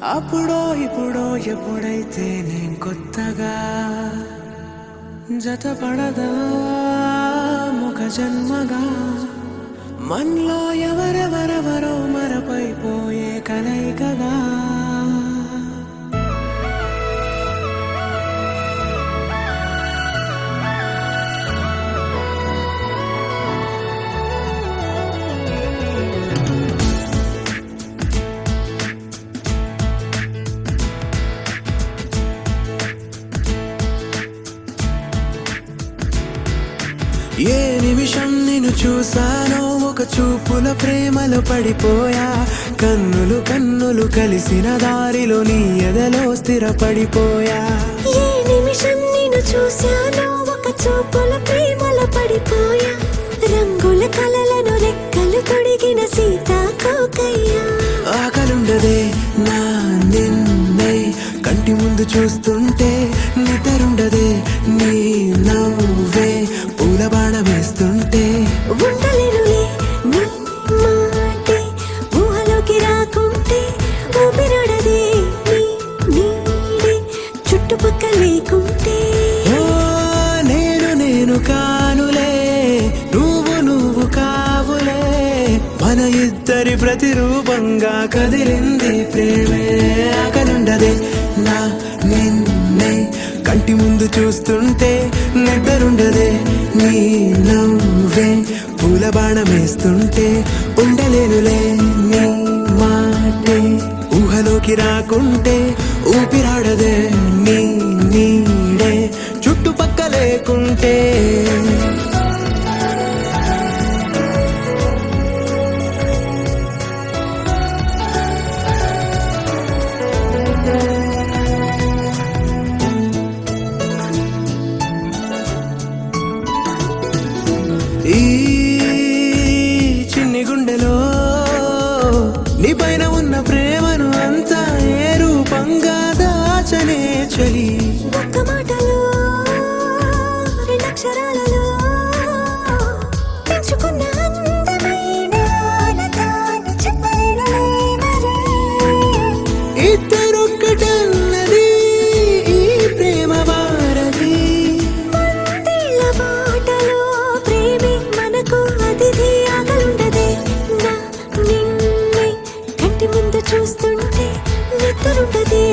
అప్పుడో ఇప్పుడో ఎప్పుడైతే నేను కొత్తగా జతపడదా ముఖ జన్మగా మనలో ఎవరెవరెవరో మరపైపోయే కలయికగా ఏ నిమిషం నిన్ను చూసానో ఒక చూపుల ప్రేమలో పడిపోయా కన్నులు కన్నులు కలిసిన దారిలో నీ ఎదలో స్థిరపడిపోయా ఏ నిమిషం నిన్ను చూసానో ఒక చూపుల ప్రేమలో పడిపోయా రంగుల కలలను రెక్కలు తొడిగిన సీతాకోకయ్యా ఆకలుండదే నా నిన్నే కంటి ముందు చూస్తుంటే నిద్రుండదే నీ నవ్వే పూల బాణ వేస్తుంటే ఉండలేనులే నీ మాటే ఊహలోకి రాకుంటే ఊపిరాడదే నీ నీడే చుట్టుపక్క లేకుంటే ఓ నేను కానులే నువ్వు కావులే మన ఇద్దరి ప్రతిరూపంగా కదిలింది ప్రేమే ఆకలుండదే నా నిన్నే కంటి ముందు చూస్తుంటే నిద్రుండదే నీ నవ్వే పూల బాణం వేస్తుంటే ఉండలేనులే నీ మాటే ఊహలోకి రాకుంటే ఊపిరాడదే నీ నీడే చుట్టుపక్క లేకుంటే ఈ చిన్ని గుండెలో నీ పైన ఉన్న ప్రేమను అంతా ఏ రూపంగా దాచనే చలి ఒక్క మాటలో రెండక్షరాలలో పెంచుకున్న అందమైన ఆనతాను చెప్పలేనులే మరి ఇద్దరొక్కటన్నది ఈ ప్రేమ వారది మందిళ్ళ బాటలో ప్రేమే మనకు అతిథి ఆగలుండదే నా నిన్నే కంటి ముందు చూస్తుంటే నిద్రుండదే